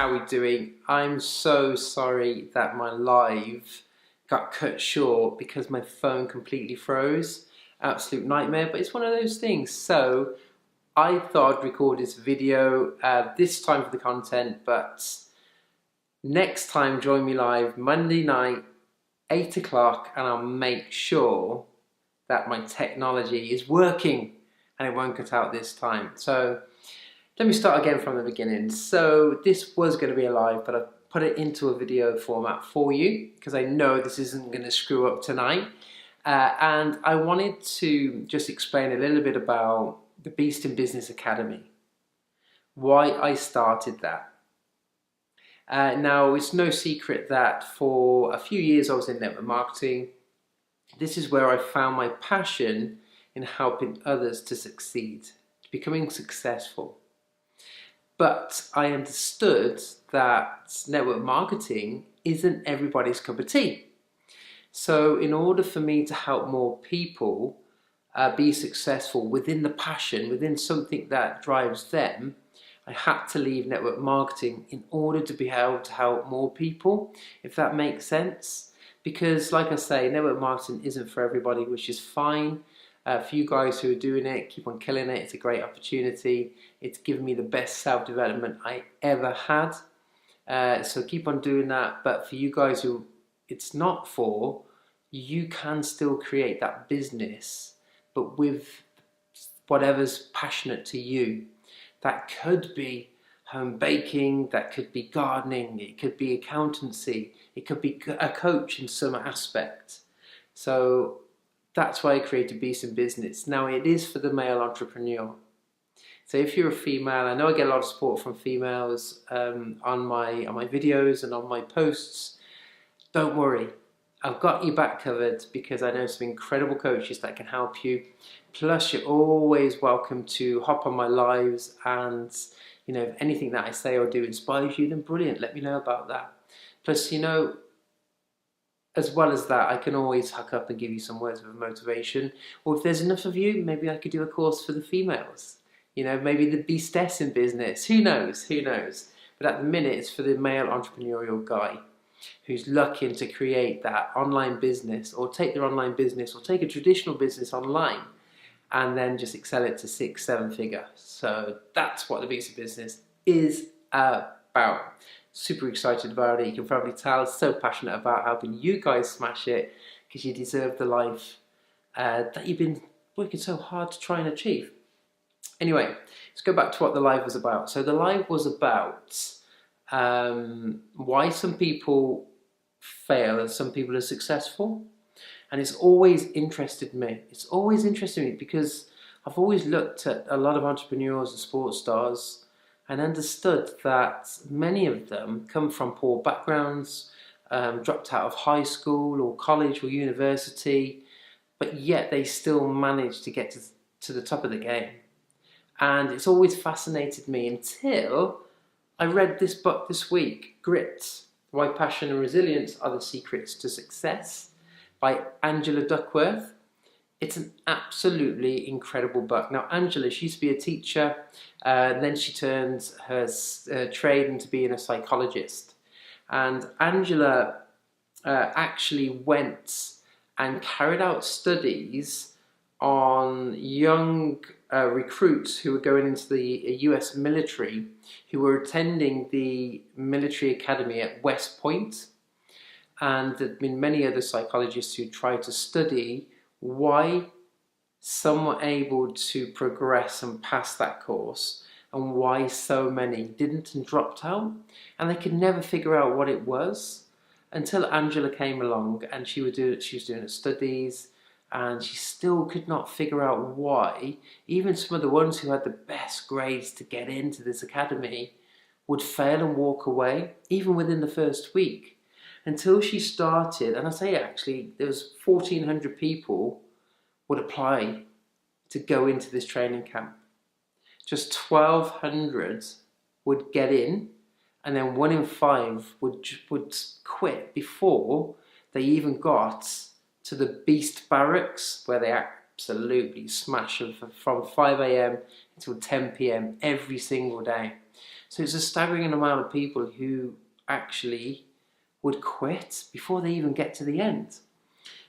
how are we doing? I'm so sorry that my live got cut short because my phone completely froze. Absolute nightmare, but it's one of those things. So I thought I'd record this video this time for the content, but next time join me live Monday night, 8 o'clock, and I'll make sure that my technology is working and it won't cut out this time. So let me start again from the beginning. So this was going to be a live, but I've put it into a video format for you because I know this isn't going to screw up tonight. And I wanted to just explain a little bit about the Beast in Business Academy, why I started that. Now, it's no secret that for a few years I was in network marketing. This is where I found my passion in helping others to succeed, to becoming successful. But I understood that network marketing isn't everybody's cup of tea. So in order for me to help more people be successful within the passion, within something that drives them, I had to leave network marketing in order to be able to help more people, if that makes sense. Because like I say, network marketing isn't for everybody, which is fine. For you guys who are doing it, keep on killing it. It's a great opportunity. It's given me the best self-development I ever had. So keep on doing that. But for you guys who it's not for, you can still create that business, but with whatever's passionate to you. That could be home baking, that could be gardening, it could be accountancy, it could be a coach in some aspect. So that's why I created Beast in Business. Now it is for the male entrepreneur. So if you're a female, I know I get a lot of support from females on my videos and on my posts. Don't worry, I've got you back covered because I know some incredible coaches that can help you. Plus, you're always welcome to hop on my lives, and you know, if anything that I say or do inspires you, then brilliant, let me know about that. Plus, you know, as well as that, I can always hook up and give you some words of motivation. Or if there's enough of you, maybe I could do a course for the females. You know, maybe the Beastess in Business. Who knows? Who knows? But at the minute, it's for the male entrepreneurial guy who's looking to create that online business, or take their online business, or take a traditional business online, and then just excel it to 6-7 figure. So that's what the Beast of Business is about. Super excited about it. You can probably tell, so passionate about helping you guys smash it because you deserve the life that you've been working so hard to try and achieve. Anyway, let's go back to what the live was about. So the live was about why some people fail and some people are successful. And it's always interested me. It's always interested me because I've always looked at a lot of entrepreneurs and sports stars and understood that many of them come from poor backgrounds, dropped out of high school or college or university, but yet they still manage to get to the top of the game. And it's always fascinated me until I read this book this week, Grit, Why Passion and Resilience Are the Secrets to Success, by Angela Duckworth. It's an absolutely incredible book. Now, Angela, she used to be a teacher, then she turned her trade into being a psychologist. And Angela actually went and carried out studies on young recruits who were going into the US military, who were attending the military academy at West Point. And there have been many other psychologists who tried to study why some were able to progress and pass that course and why so many didn't and dropped out. And they could never figure out what it was until Angela came along, and she was doing her studies, and she still could not figure out why even some of the ones who had the best grades to get into this academy would fail and walk away even within the first week. Until she started, and I say actually, there was 1,400 people would apply to go into this training camp. Just 1,200 would get in, and then 1 in 5 would quit before they even got to the Beast Barracks, where they absolutely smash them from 5 a.m. until 10 p.m. every single day. So it's a staggering amount of people who actually would quit before they even get to the end.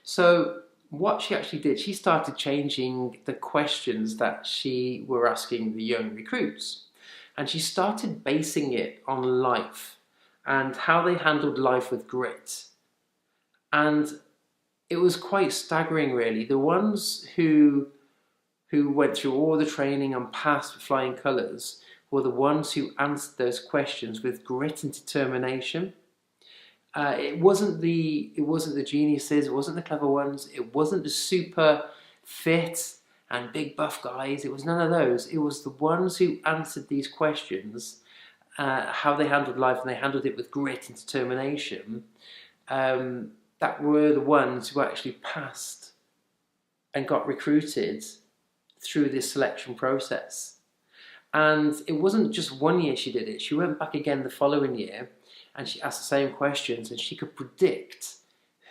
So what she actually did, she started changing the questions that she were asking the young recruits. And she started basing it on life and how they handled life with grit. And it was quite staggering, really. The ones who went through all the training and passed with flying colours were the ones who answered those questions with grit and determination. It wasn't the geniuses, it wasn't the clever ones, it wasn't the super fit and big buff guys. It was none of those. It was the ones who answered these questions, how they handled life, and they handled it with grit and determination. That were the ones who actually passed and got recruited through this selection process. And it wasn't just 1 year she did it. She went back again the following year and she asked the same questions, and she could predict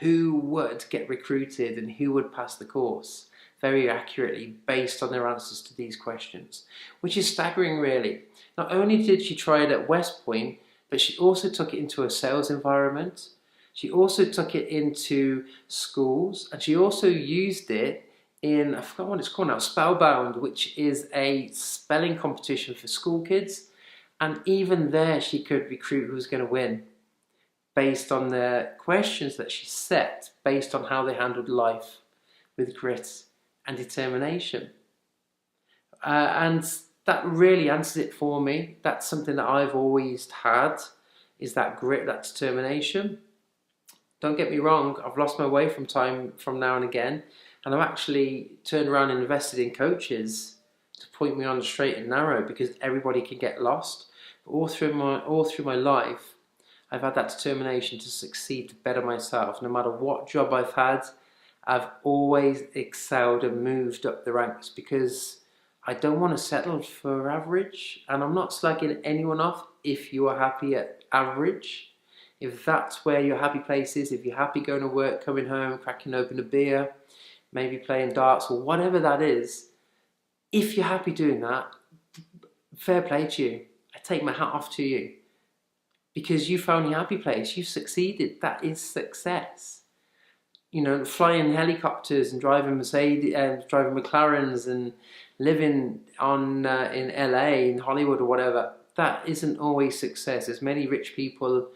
who would get recruited and who would pass the course very accurately based on their answers to these questions, which is staggering, really. Not only did she try it at West Point, but she also took it into a sales environment. She also took it into schools, and she also used it in, I forgot what it's called now, Spellbound, which is a spelling competition for school kids. And even there she could recruit who was going to win based on the questions that she set, based on how they handled life with grit and determination. And that really answers it for me. That's something that I've always had, is that grit, that determination. Don't get me wrong, I've lost my way from now and again, and I've actually turned around and invested in coaches to point me on the straight and narrow, because everybody can get lost. But all through my life, I've had that determination to succeed, to better myself. No matter what job I've had, I've always excelled and moved up the ranks, because I don't want to settle for average. And I'm not slagging anyone off if you are happy at average. If that's where your happy place is, if you're happy going to work, coming home, cracking open a beer, maybe playing darts or whatever that is, if you're happy doing that, fair play to you. I take my hat off to you, because you found your happy place. You've succeeded. That is success. You know, flying helicopters and driving driving McLarens and living in LA, in Hollywood or whatever. That isn't always success. There's many rich people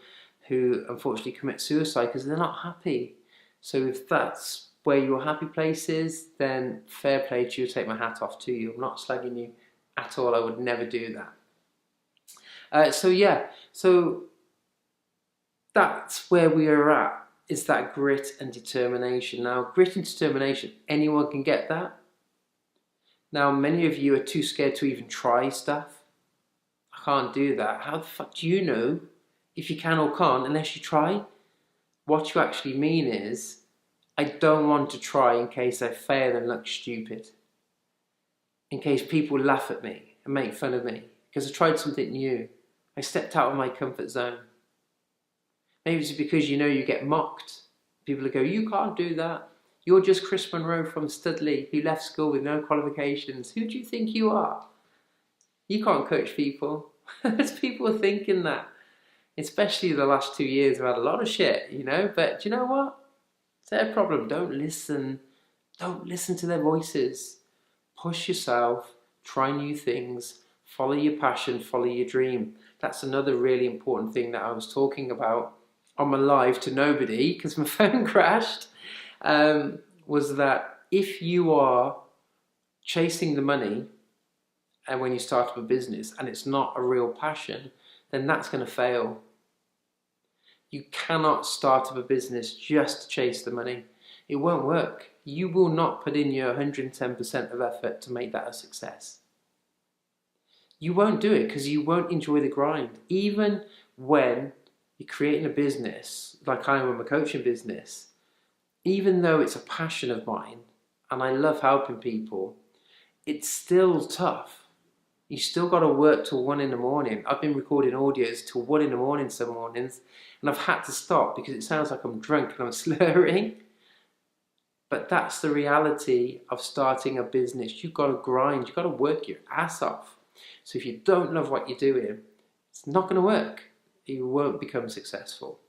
who unfortunately commit suicide because they're not happy. So if that's where your happy place is, then fair play to you, take my hat off to you. I'm not slagging you at all, I would never do that. So that's where we are at, is that grit and determination. Now, grit and determination, anyone can get that. Now, many of you are too scared to even try stuff. I can't do that. How the fuck do you know if you can or can't unless you try? What you actually mean is, I don't want to try in case I fail and look stupid. In case people laugh at me and make fun of me because I tried something new. I stepped out of my comfort zone. Maybe it's because you know you get mocked. People will go, you can't do that. You're just Chris Monroe from Studley who left school with no qualifications. Who do you think you are? You can't coach people. There's people thinking that. Especially the last 2 years, I've had a lot of shit, you know. But do you know what? It's their problem. Don't listen. Don't listen to their voices. Push yourself. Try new things. Follow your passion. Follow your dream. That's another really important thing that I was talking about on my live to nobody because my phone crashed. Was that if you are chasing the money and when you start up a business and it's not a real passion, then that's going to fail. You cannot start up a business just to chase the money. It won't work. You will not put in your 110% of effort to make that a success. You won't do it because you won't enjoy the grind. Even when you're creating a business, like I am with my coaching business, even though it's a passion of mine and I love helping people, it's still tough. You still got to work till 1 in the morning. I've been recording audios till 1 in the morning some mornings, and I've had to stop because it sounds like I'm drunk and I'm slurring. But that's the reality of starting a business. You've got to grind, you've got to work your ass off. So if you don't love what you're doing, it's not going to work. You won't become successful.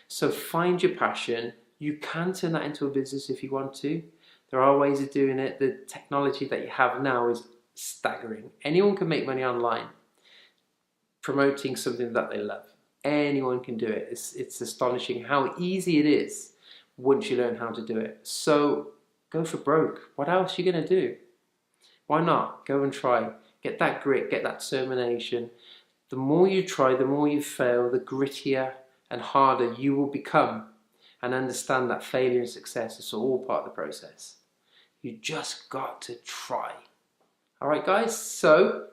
So find your passion. You can turn that into a business if you want to. There are ways of doing it. The technology that you have now is staggering. Anyone can make money online promoting something that they love. Anyone can do it. It's astonishing how easy it is once you learn how to do it. So go for broke. What else are you going to do? Why not? Go and try. Get that grit, get that determination. The more you try, the more you fail, the grittier and harder you will become, and understand that failure and success is all part of the process. You just got to try. Alright guys, so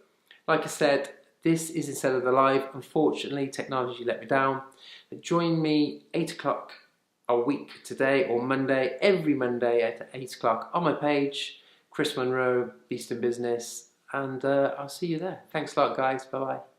like I said, this is Instead of the Live. Unfortunately, technology let me down. But join me 8 o'clock a week today, or Monday, every Monday at 8 o'clock on my page, Chris Monroe, Beast in Business, and I'll see you there. Thanks a lot guys, bye bye.